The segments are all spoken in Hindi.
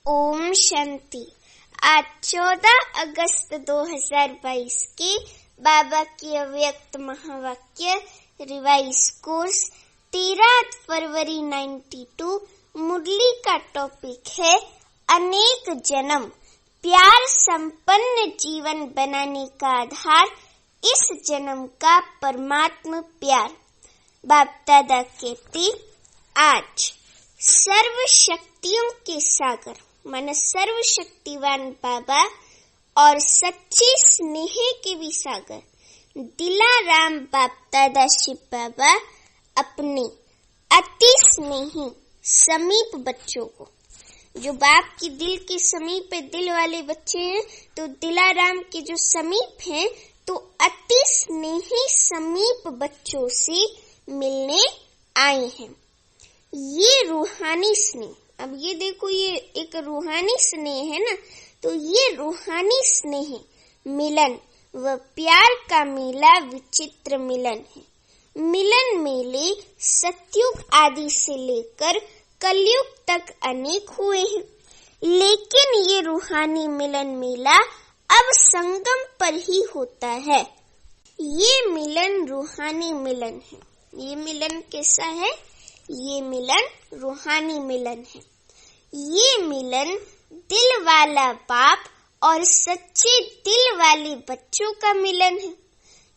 ओम शांति। आज 14 अगस्त 2022 के बाबा के अव्यक्त महावाक्य रिवाइज कोर्स 13 फरवरी 92 मुरली का टॉपिक है अनेक जन्म प्यार संपन्न जीवन बनाने का आधार इस जन्म का परमात्मा प्यार। बाप दादा कहते आज सर्व शक्तियों के सागर मन सर्वशक्तिवान बाबा और सच्चे स्नेह के भी सागर दिलाराम बाप दादा शिव बाबा अपने अति स्नेही समीप बच्चों को, जो बाप की दिल के समीप दिल वाले बच्चे हैं, तो दिलाराम के जो समीप हैं तो अति स्नेही समीप बच्चों से मिलने आए हैं। ये रूहानी स्नेह, अब ये देखो, ये एक रूहानी स्नेह है ना, तो ये रूहानी स्नेह मिलन व प्यार का मेला विचित्र मिलन है। मिलन मेले सतयुग आदि से लेकर कलयुग तक अनेक हुए हैं, लेकिन ये रूहानी मिलन मेला अब संगम पर ही होता है। ये मिलन रूहानी मिलन है। ये मिलन कैसा है? ये मिलन रूहानी मिलन है। ये मिलन दिल वाला बाप और सच्चे दिल वाले बच्चों का मिलन है।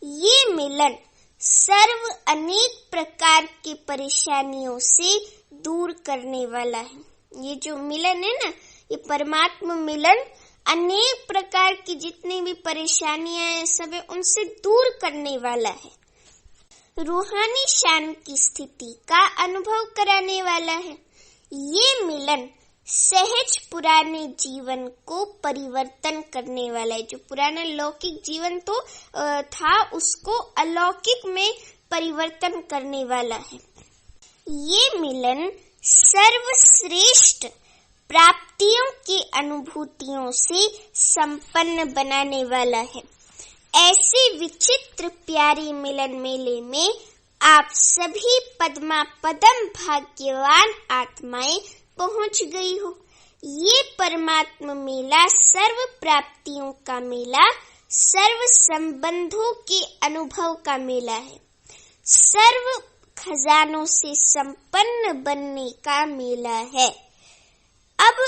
ये मिलन सर्व अनेक प्रकार की परेशानियों से दूर करने वाला है। ये जो मिलन है ना, ये परमात्मा मिलन अनेक प्रकार की जितनी भी परेशानियां हैं सब उनसे दूर करने वाला है। रूहानी शान की स्थिति का अनुभव कराने वाला है। ये मिलन सहज पुराने जीवन को परिवर्तन करने वाला है। जो पुराना लौकिक जीवन तो था, उसको अलौकिक में परिवर्तन करने वाला है। ये मिलन सर्वश्रेष्ठ प्राप्तियों की अनुभूतियों से संपन्न बनाने वाला है। ऐसे विचित्र प्यारे मिलन मेले में आप सभी पद्मा पदम भाग्यवान आत्माएं पहुंच गई हो। ये परमात्मा मेला सर्व प्राप्तियों का मेला, सर्व संबंधों के अनुभव का मेला है, सर्व खजानों से संपन्न बनने का मेला है। अब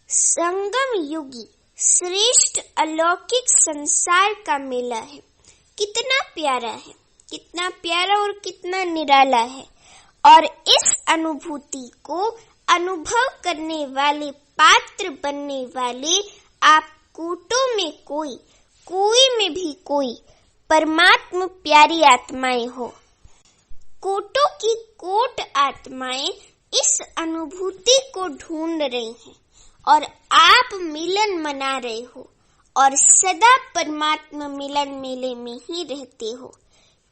संगम युगी श्रेष्ठ अलौकिक संसार का मेला है। कितना प्यारा है, कितना प्यारा और कितना निराला है। और इस अनुभूति को अनुभव करने वाले पात्र बनने वाले आप कोटों में कोई में भी कोई परमात्मा प्यारी आत्माएं हो। कोटों की कोट आत्माएं इस अनुभूति को ढूंढ रही हैं और आप मिलन मना रहे हो और सदा परमात्मा मिलन मेले में ही रहते हो,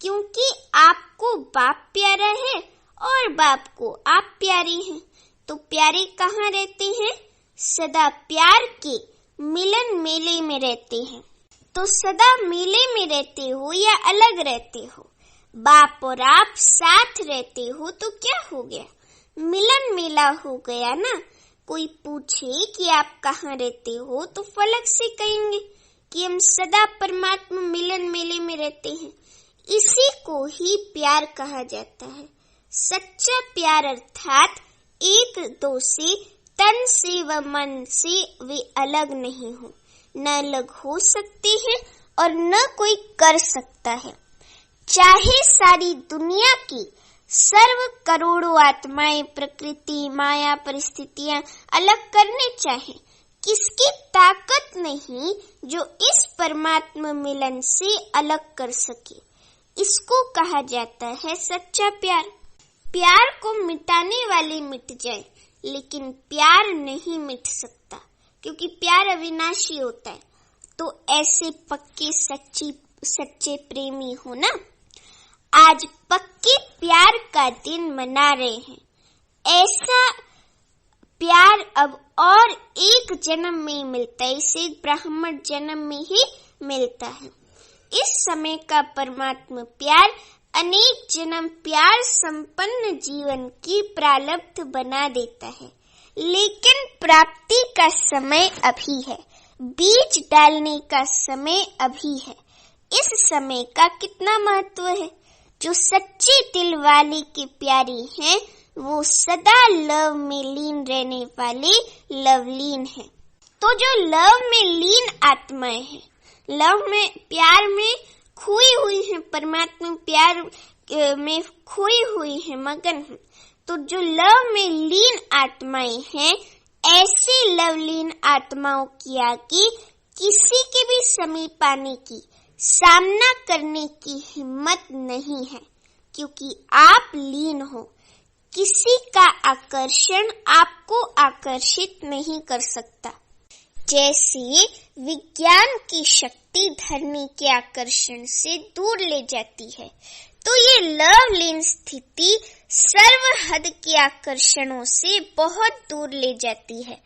क्योंकि आपको बाप प्यारा है और बाप को आप प्यारे हैं। तो प्यारे कहाँ रहते हैं? सदा प्यार के मिलन मेले में रहते हैं। तो सदा मेले में रहते हो या अलग रहते हो? बाप और आप साथ रहते हो तो क्या हो गया? मिलन मेला हो गया ना। कोई पूछे कि आप कहाँ रहते हो तो फलक से कहेंगे कि हम सदा परमात्मा मिलन मेले में रहते हैं। इसी को ही प्यार कहा जाता है। सच्चा प्यार अर्थात एक दो से, तन से व मन से वे अलग नहीं हो, न अलग हो सकते हैं और न कोई कर सकता है। चाहे सारी दुनिया की सर्व करोड़ों आत्माएं प्रकृति माया परिस्थितियां अलग करने चाहे, किसकी ताकत नहीं जो इस परमात्मा मिलन से अलग कर सके। इसको कहा जाता है सच्चा प्यार। प्यार को मिटाने वाले मिट जाए, लेकिन प्यार नहीं मिट सकता, क्योंकि प्यार अविनाशी होता है। तो ऐसे पक्के सच्चे प्रेमी हो ना। आज पक्के प्यार का दिन मना रहे हैं। ऐसा प्यार अब और एक जन्म में मिलता है, इसे ब्राह्मण जन्म में ही मिलता है। इस समय का परमात्मा प्यार अनेक जन्म प्यार संपन्न जीवन की प्रारब्ध बना देता है। लेकिन प्राप्ति का समय अभी है, बीज डालने का समय अभी है। इस समय का कितना महत्व है। जो सच्चे दिल वाले के प्यारे हैं वो सदा लव में लीन रहने वाले लवलीन हैं। तो जो लव में लीन आत्माएं हैं, लव में प्यार में खोई हुई हैं, परमात्मा प्यार में खोई हुई है, मगन है, तो जो लव में लीन आत्माएं हैं, ऐसे लवलीन आत्माओं की आगे किसी के भी समीप आने की, सामना करने की हिम्मत नहीं है, क्योंकि आप लीन हो। किसी का आकर्षण आपको आकर्षित नहीं कर सकता। जैसे विज्ञान की शक्ति धरनी के आकर्षण से दूर ले जाती है, तो ये लवलीन स्थिति सर्वहद के आकर्षणों से बहुत दूर ले जाती है।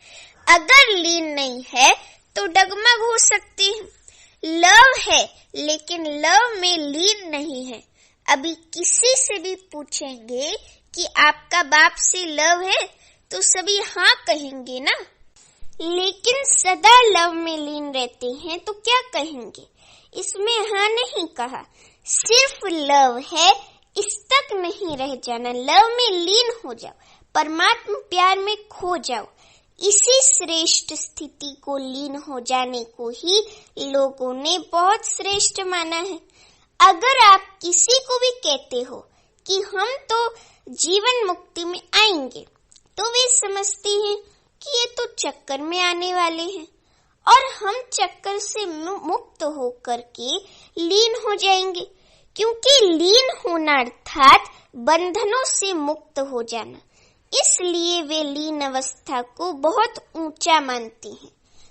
अगर लीन नहीं है तो डगमग हो सकती है। लव है लेकिन लव में लीन नहीं है। अभी किसी से भी पूछेंगे कि आपका बाप से लव है तो सभी हाँ कहेंगे ना, लेकिन सदा लव में लीन रहते हैं तो क्या कहेंगे। इसमें हाँ नहीं कहा, सिर्फ लव है, इस तक नहीं रह जाना। लव में लीन हो जाओ, परमात्मा प्यार में खो जाओ। इसी श्रेष्ठ स्थिति को लीन हो जाने को ही लोगों ने बहुत श्रेष्ठ माना है। अगर आप किसी को भी कहते हो कि हम तो जीवन मुक्ति में आएंगे, तो वे समझते हैं कि ये तो चक्कर में आने वाले हैं और हम चक्कर से मुक्त होकर के लीन हो जाएंगे, क्योंकि लीन होना अर्थात बंधनों से मुक्त हो जाना। इसलिए वे लीन अवस्था को बहुत ऊंचा मानते हैं।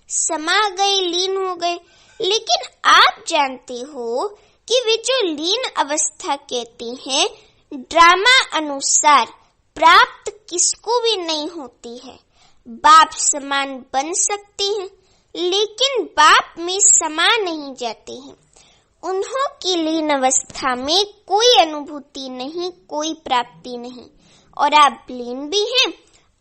समा गए, लीन हो गए। लेकिन आप जानते हो कि वे जो लीन अवस्था कहते हैं, ड्रामा अनुसार प्राप्त किसको भी नहीं होती है। बाप समान बन सकते हैं, लेकिन बाप में समा नहीं जाते हैं। उन्हों की लीन अवस्था में कोई अनुभूति नहीं, कोई प्राप्ति नहीं, और आप लीन भी हैं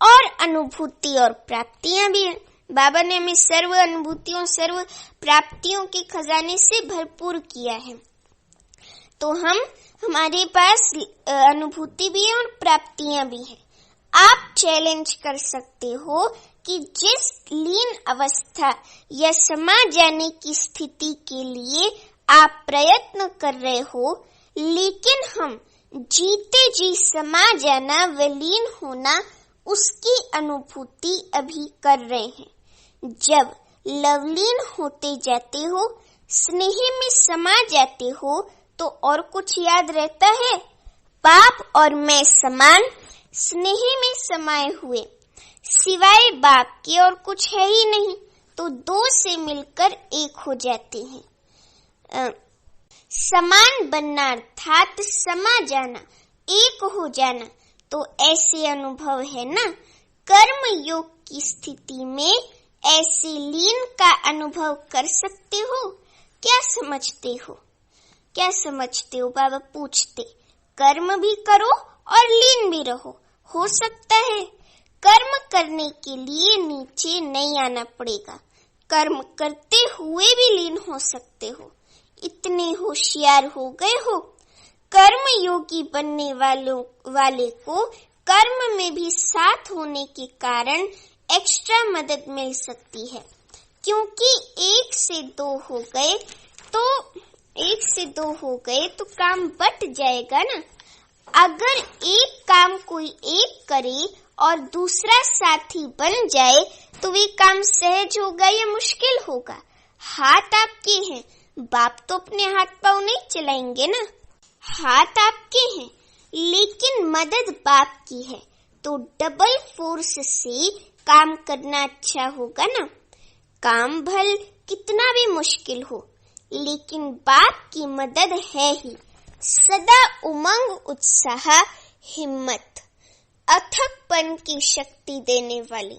और अनुभूति और प्राप्तियां भी हैं। बाबा ने हमें सर्व अनुभूतियों, सर्व प्राप्तियों के खजाने से भरपूर किया है। तो हमारे पास अनुभूति भी है और प्राप्तियां भी हैं। आप चैलेंज कर सकते हो कि जिस लीन अवस्था या समा जाने की स्थिति के लिए आप प्रयत्न कर रहे हो, लेकिन हम जीते जी समा जाना, विलीन होना, उसकी अनुभूति अभी कर रहे हैं। जब लवलीन होते जाते हो, स्नेह में समा जाते हो, तो और कुछ याद रहता है। बाप और मैं समान, स्नेह में समाये हुए, सिवाय बाप के और कुछ है ही नहीं, तो दो से मिलकर एक हो जाते हैं। समान बनना अर्थात समा जाना, एक हो जाना, तो ऐसे अनुभव है ना। कर्म योग की स्थिति में ऐसे लीन का अनुभव कर सकते हो। क्या समझते हो, क्या समझते हो? बाबा पूछते। कर्म भी करो और लीन भी रहो। हो सकता है कर्म करने के लिए नीचे नहीं आना पड़ेगा, कर्म करते हुए भी लीन हो सकते हो। इतने होशियार हो गए हो। कर्म योगी बनने वाले को कर्म में भी साथ होने के कारण एक्स्ट्रा मदद मिल सकती है, क्योंकि एक से दो हो गए तो काम बट जाएगा ना। अगर एक काम कोई एक करे और दूसरा साथी बन जाए तो वे काम सहज होगा या मुश्किल होगा? हाथ आपके हैं, बाप तो अपने हाथ पांव नहीं चलाएंगे ना। हाथ आपके हैं, लेकिन मदद बाप की है, तो डबल फोर्स से काम करना अच्छा होगा ना। काम भल कितना भी मुश्किल हो, लेकिन बाप की मदद है ही। सदा उमंग, उत्साह, हिम्मत, अथकपन की शक्ति देने वाली।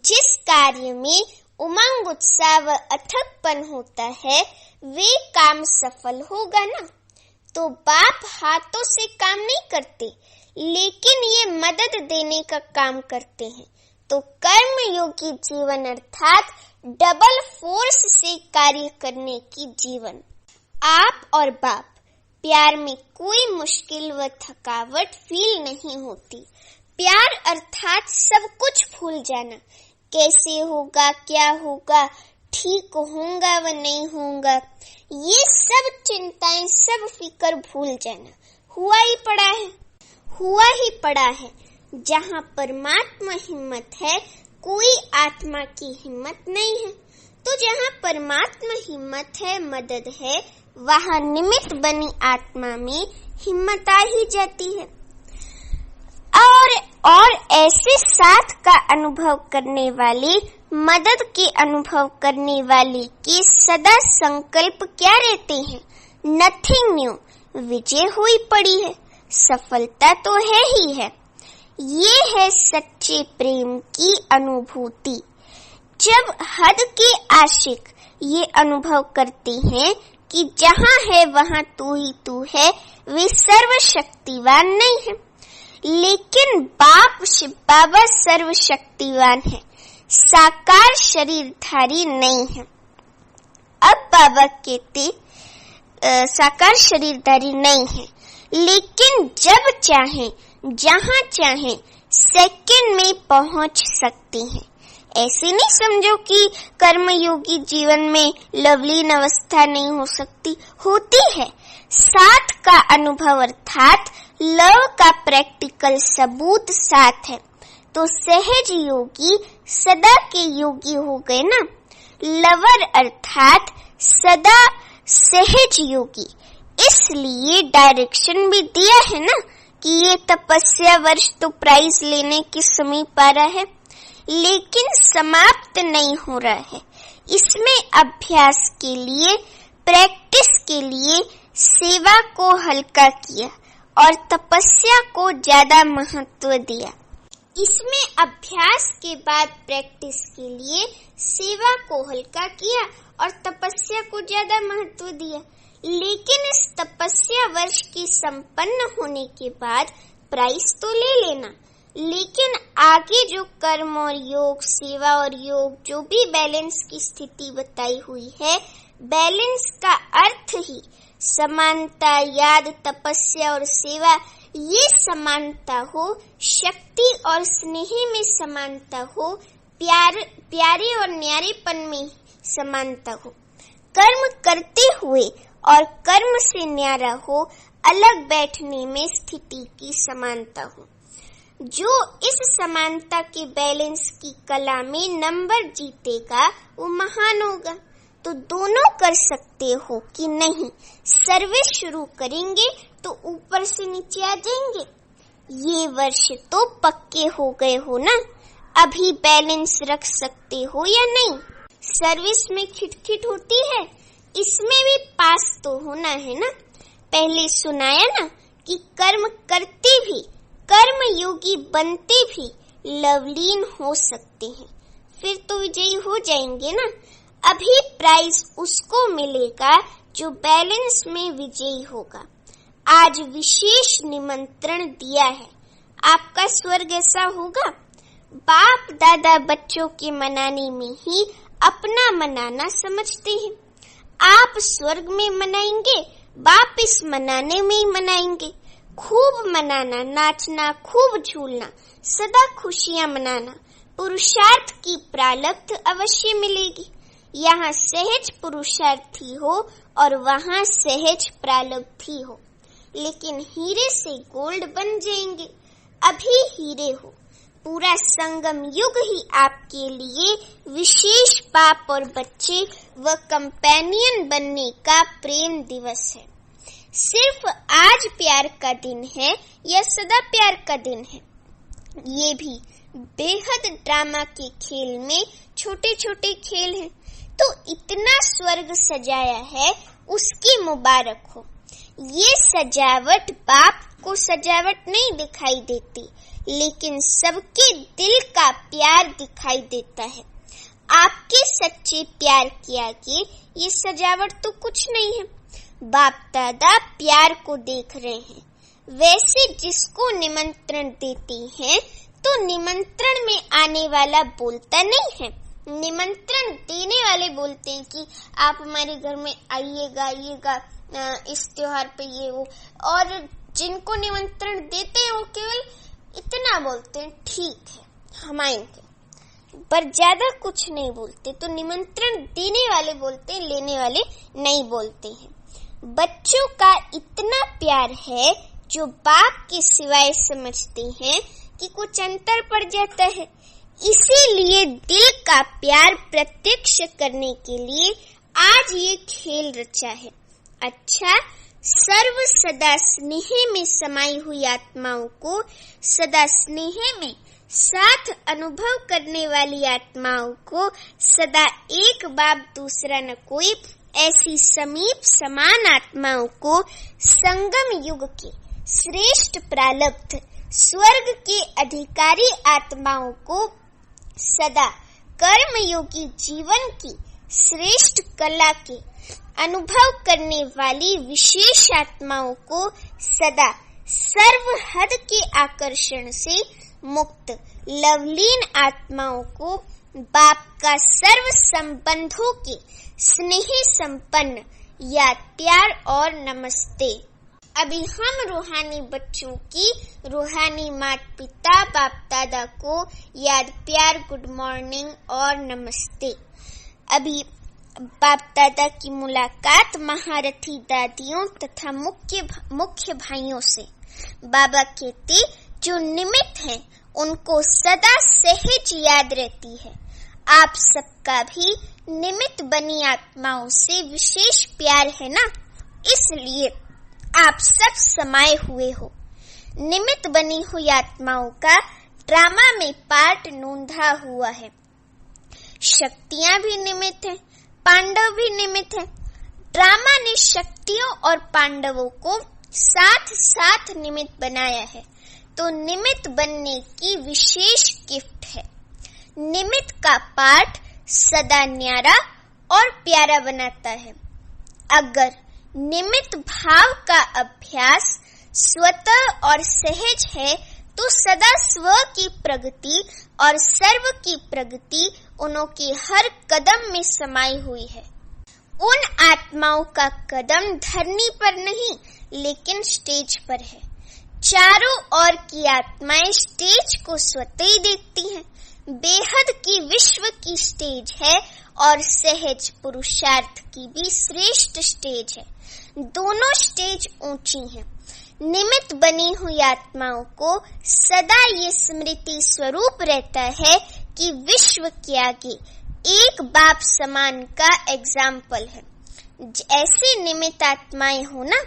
जिस कार्य में उमंग, उत्साह व अथकपन होता है, वे काम सफल होगा ना। तो बाप हाथों से काम नहीं करते, लेकिन ये मदद देने का काम करते हैं। तो कर्मयोगी जीवन अर्थात डबल फोर्स से कार्य करने की जीवन। आप और बाप, प्यार में कोई मुश्किल व थकावट फील नहीं होती। प्यार अर्थात सब कुछ भूल जाना, कैसे होगा, क्या होगा, ठीक होगा व नहीं होगा, ये सब चिंताएं, सब फिक्र भूल जाना। हुआ ही पड़ा है। जहाँ परमात्मा हिम्मत है, कोई आत्मा की हिम्मत नहीं है। तो जहाँ परमात्मा हिम्मत है, मदद है, वहाँ निमित्त बनी आत्मा में हिम्मत आ ही जाती है। और ऐसे साथ का अनुभव करने वाली, मदद के अनुभव करने वाली के सदा संकल्प क्या रहते हैं? नथिंग न्यू, विजय हुई पड़ी है, सफलता तो है ही है। ये है सच्चे प्रेम की अनुभूति। जब हद के आशिक ये अनुभव करते हैं कि जहाँ है वहाँ तू ही तू है, वे सर्वशक्तिवान नहीं है। लेकिन शिव बाबा सर्वशक्तिवान है, साकार शरीरधारी नहीं है। अब बाबा कहते साकार शरीरधारी नहीं है, लेकिन जब चाहे, जहाँ चाहे, सेकंड में पहुँच सकते हैं। ऐसे नहीं समझो कि कर्मयोगी जीवन में लवलीन अवस्था नहीं हो सकती, होती है। साथ का अनुभव अर्थात लव का प्रैक्टिकल सबूत साथ है। तो सहज योगी सदा के योगी हो गए ना। लवर अर्थात सदा सहज योगी। इसलिए डायरेक्शन भी दिया है ना कि ये तपस्या वर्ष तो प्राइज लेने के समीप आ रहा है, लेकिन समाप्त नहीं हो रहा है। इसमें अभ्यास के लिए, प्रैक्टिस के लिए सेवा को हल्का किया और तपस्या को ज्यादा महत्व दिया। इसमें अभ्यास के बाद प्रैक्टिस के लिए सेवा को हल्का किया और तपस्या को ज्यादा महत्व दिया। लेकिन इस तपस्या वर्ष की संपन्न होने के बाद प्राइज तो ले लेना, लेकिन आगे जो कर्म और योग, सेवा और योग, जो भी बैलेंस की स्थिति बताई हुई है, बैलेंस का अर्थ ही समानता, याद, तपस्या और सेवा, ये समानता हो, शक्ति और स्नेह में समानता हो, प्यारे और न्यारेपन में समानता हो, कर्म करते हुए और कर्म से न्यारा हो, अलग बैठने में स्थिति की समानता हो। जो इस समानता के बैलेंस की कला में नंबर जीतेगा वो महान होगा। तो दोनों कर सकते हो कि नहीं, सर्विस शुरू करेंगे तो ऊपर से नीचे आ जाएंगे। ये वर्ष तो पक्के हो गए हो ना, अभी बैलेंस रख सकते हो या नहीं? सर्विस में खिटखिट होती है, इसमें भी पास तो होना है ना। पहले सुनाया ना कि कर्म करते भी, कर्म योगी बनते भी लवलीन हो सकते हैं, फिर तो विजयी हो जाएंगे ना। अभी प्राइज उसको मिलेगा जो बैलेंस में विजयी होगा। आज विशेष निमंत्रण दिया है, आपका स्वर्ग ऐसा होगा। बाप दादा बच्चों के मनाने में ही अपना मनाना समझते हैं। आप स्वर्ग में मनाएंगे, बाप इस मनाने में ही मनाएंगे। खूब मनाना, नाचना, खूब झूलना, सदा खुशियां मनाना, पुरुषार्थ की प्रालब्ध अवश्य मिलेगी। यहाँ सहज पुरुषार्थी हो और वहाँ सहज प्रालब्धि हो, लेकिन हीरे से गोल्ड बन जाएंगे। अभी हीरे हो, पूरा संगम युग ही आपके लिए विशेष बाप और बच्चे व कंपेनियन बनने का प्रेम दिवस है। सिर्फ आज प्यार का दिन है या सदा प्यार का दिन है? ये भी बेहद ड्रामा के खेल में छोटे छोटे खेल हैं। तो इतना स्वर्ग सजाया है, उसकी मुबारक हो। ये सजावट बाप को सजावट नहीं दिखाई देती, लेकिन सबके दिल का प्यार दिखाई देता है। आपके सच्चे प्यार के आगे ये सजावट तो कुछ नहीं है। बाप दादा प्यार को देख रहे हैं, वैसे जिसको निमंत्रण देते हैं तो निमंत्रण में आने वाला बोलता नहीं है, निमंत्रण देने वाले बोलते हैं कि आप हमारे घर में आइएगा इस त्योहार पे ये वो, और जिनको निमंत्रण देते हैं वो केवल इतना बोलते हैं, ठीक है हम आएंगे, पर ज्यादा कुछ नहीं बोलते। तो निमंत्रण देने वाले बोलते हैं, लेने वाले नहीं बोलते हैं। बच्चों का इतना प्यार है जो बाप के सिवाय समझते हैं कि कुछ अंतर पड़ जाता है। इसीलिए दिल का प्यार प्रत्यक्ष करने के लिए आज ये खेल रचा है। अच्छा, सर्व सदा स्नेह में समाई हुई आत्माओं को सदा स्नेह में साथ अनुभव करने वाली आत्माओं को सदा एक बाप दूसरा न कोई, ऐसी समीप समान आत्माओं को संगम युग के श्रेष्ठ प्रारब्ध स्वर्ग के अधिकारी आत्माओं को सदा कर्मयोगी जीवन की श्रेष्ठ कला के अनुभव करने वाली विशेष आत्माओं को सदा सर्व हद के आकर्षण से मुक्त लवलीन आत्माओं को बाप का सर्व संबंधों के स्नेह संपन्न या प्यार और नमस्ते। अभी हम रूहानी बच्चों की रूहानी माता पिता बाप दादा को याद प्यार गुड मॉर्निंग और नमस्ते। अभी बाप दादा की मुलाकात महारथी दादियों तथा मुख्य भाइयों से। बाबा कहते जो निमित्त हैं उनको सदा सहज याद रहती है। आप सबका भी निमित्त बनी आत्माओं से विशेष प्यार है ना, इसलिए आप सब समाये हुए हो। निमित्त बनी हुई आत्माओं का ड्रामा में पार्ट नोंधा हुआ है। शक्तियां भी निमित्त हैं, पांडव भी निमित्त हैं। ड्रामा ने शक्तियों और पांडवों को साथ साथ निमित्त बनाया है, तो निमित्त बनने की विशेष गिफ्ट है। निमित्त का पाठ सदा न्यारा और प्यारा बनाता है। अगर निमित्त भाव का अभ्यास स्वतः और सहज है तो सदा स्व की प्रगति और सर्व की प्रगति उनके हर कदम में समाई हुई है। उन आत्माओं का कदम धरनी पर नहीं लेकिन स्टेज पर है। चारों ओर की आत्माएं स्टेज को स्वतः ही देखती हैं। बेहद की विश्व की स्टेज है और सहज पुरुषार्थ की भी श्रेष्ठ स्टेज है। दोनों स्टेज ऊंची हैं। निमित्त बनी हुई आत्माओं को सदा ये स्मृति स्वरूप रहता है कि विश्व के आगे एक बाप समान का एग्जाम्पल है। ऐसे निमित्त आत्माएं हो ना,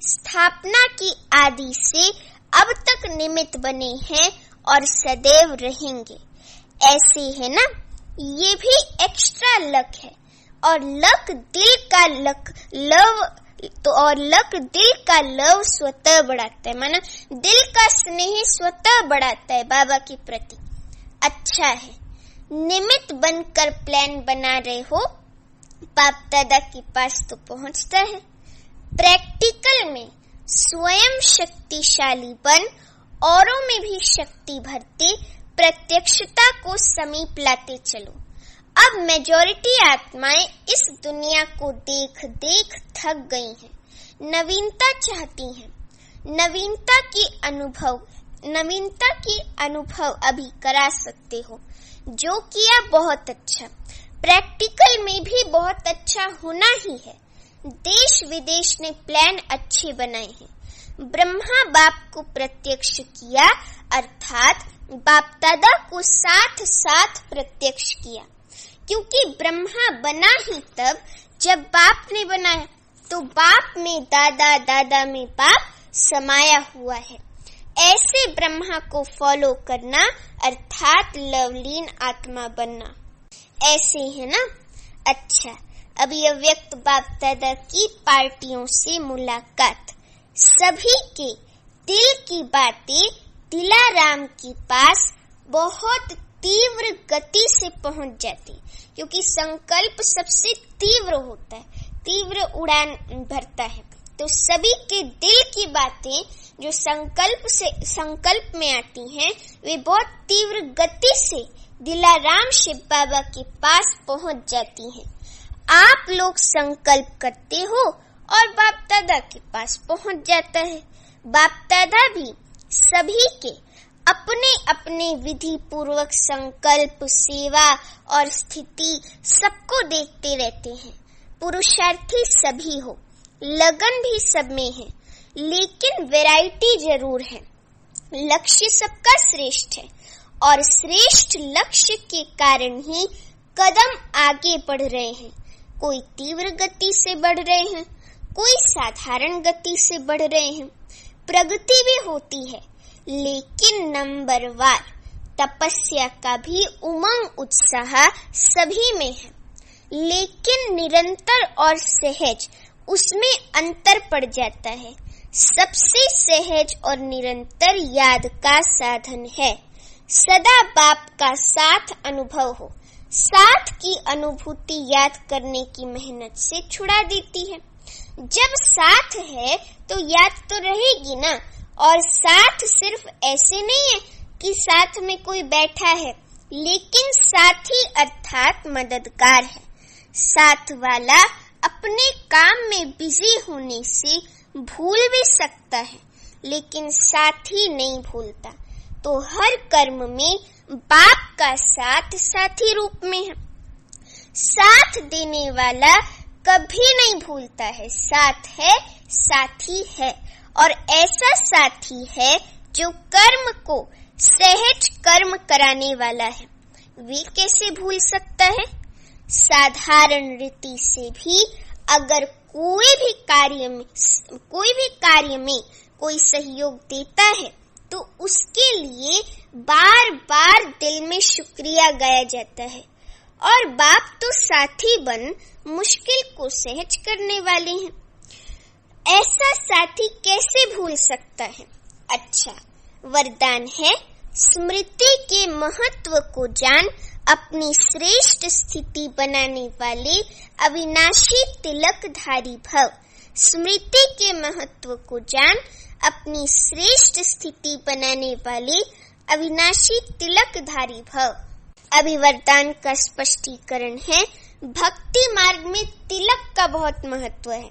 स्थापना की आदि से अब तक निमित्त बने हैं और सदैव रहेंगे। ऐसे है ना, ये भी एक्स्ट्रा लक है। और लक दिल का लव स्वतः बढ़ाता है, माना दिल का स्नेह स्वतः बढ़ाता है बाबा के प्रति। अच्छा है, निमित्त बनकर प्लान बना रहे हो, बाप दादा के पास तो पहुंचता है। प्रैक्टिकल में स्वयं शक्तिशाली बन औरों में भी शक्ति भरते प्रत्यक्षता को समीप लाते चलो। अब मेजॉरिटी आत्माएं इस दुनिया को देख देख थक गई हैं, नवीनता चाहती हैं। नवीनता की अनुभव अभी करा सकते हो। जो किया बहुत अच्छा, प्रैक्टिकल में भी बहुत अच्छा होना ही है। देश विदेश ने प्लान अच्छे बनाए हैं। ब्रह्मा बाप को प्रत्यक्ष किया, अर्थात बाप दादा को साथ साथ प्रत्यक्ष किया, क्योंकि ब्रह्मा बना ही तब जब बाप ने बनाया, तो बाप में दादा, दादा में बाप समाया हुआ है। ऐसे ब्रह्मा को फॉलो करना अर्थात लवलीन आत्मा बनना। ऐसे है ना। अच्छा, अभी अव्यक्त बाप दादा की पार्टियों से मुलाकात। सभी के दिल की बातें दिलाराम के पास बहुत तीव्र गति से पहुंच जाती, क्योंकि संकल्प सबसे तीव्र होता है, तीव्र उड़ान भरता है। तो सभी के दिल की बातें जो संकल्प में आती हैं, वे बहुत तीव्र गति से दिलाराम शिव बाबा के पास पहुंच जाती हैं। आप लोग संकल्प करते हो और बाप दादा के पास पहुंच जाता है। बाप दादा भी सभी के अपने अपने विधि पूर्वक संकल्प, सेवा और स्थिति सबको देखते रहते हैं। पुरुषार्थी सभी हो, लगन भी सब में है, लेकिन वैरायटी जरूर है। लक्ष्य सबका श्रेष्ठ है और श्रेष्ठ लक्ष्य के कारण ही कदम आगे बढ़ रहे हैं। कोई तीव्र गति से बढ़ रहे हैं, कोई साधारण गति से बढ़ रहे हैं। प्रगति भी होती है, लेकिन नंबरवार तपस्या का भी उमंग उत्साह सभी में है, लेकिन निरंतर और सहज उसमें अंतर पड़ जाता है। सबसे सहज और निरंतर याद का साधन है। सदा बाप का साथ अनुभव हो। साथ की अनुभूति याद करने की मेहनत से छुड़ा देती है। जब साथ है तो याद तो रहेगी ना। और साथ सिर्फ ऐसे नहीं है कि साथ में कोई बैठा है, लेकिन साथी अर्थात मददगार है। साथ वाला अपने काम में बिजी होने से भूल भी सकता है, लेकिन साथी नहीं भूलता। तो हर कर्म में बाप का साथ साथी रूप में है। साथ देने वाला कभी नहीं भूलता है। साथ है, साथी है, और ऐसा साथी है जो कर्म को सहज कर्म कराने वाला है। वे कैसे भूल सकता है? साधारण रीति से भी अगर कोई भी कार्य में कोई सहयोग देता है तो उसके लिए बार बार दिल में शुक्रिया गाया जाता है। और बाप तो साथी बन मुश्किल को सहज करने वाले हैं। ऐसा साथी कैसे भूल सकता है? अच्छा, वरदान है, स्मृति के महत्व को जान, अपनी श्रेष्ठ स्थिति बनाने वाले अविनाशी तिलकधारी भव। स्मृति के महत्व को जान, अपनी श्रेष्ठ स्थिति बनाने वाले अविनाशी तिलकधारी भव। अभी वरदान का स्पष्टीकरण है। भक्ति मार्ग में तिलक का बहुत महत्व है।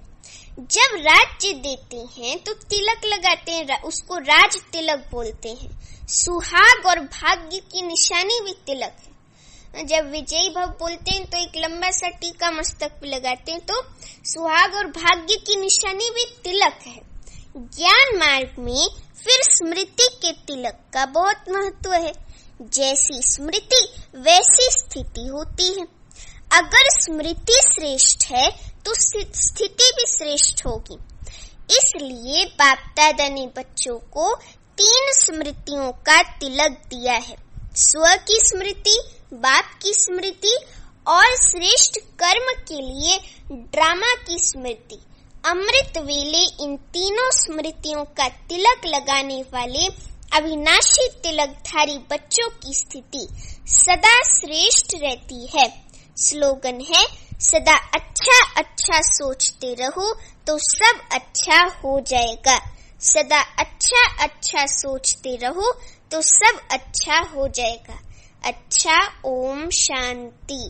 जब राज्य देते हैं तो तिलक लगाते हैं, उसको राज तिलक बोलते हैं। सुहाग और भाग्य की निशानी भी तिलक है। जब विजयी भव बोलते हैं तो एक लंबा सा टीका मस्तक पे लगाते हैं, तो सुहाग और भाग्य की निशानी भी तिलक है। ज्ञान मार्ग में फिर स्मृति के तिलक का बहुत महत्व है। जैसी स्मृति वैसी स्थिति होती है। अगर स्मृति श्रेष्ठ है तो स्थिति भी श्रेष्ठ होगी। इसलिए बाप दादा ने बच्चों को 3 स्मृतियों का तिलक दिया है। स्व की स्मृति, बाप की स्मृति और श्रेष्ठ कर्म के लिए ड्रामा की स्मृति। अमृत वेले इन तीनों स्मृतियों का तिलक लगाने वाले अविनाशी तिलकधारी बच्चों की स्थिति सदा श्रेष्ठ रहती है। स्लोगन है, सदा अच्छा अच्छा सोचते रहो तो सब अच्छा हो जाएगा। सदा अच्छा अच्छा सोचते रहो तो सब अच्छा हो जाएगा। अच्छा, ओम शांति।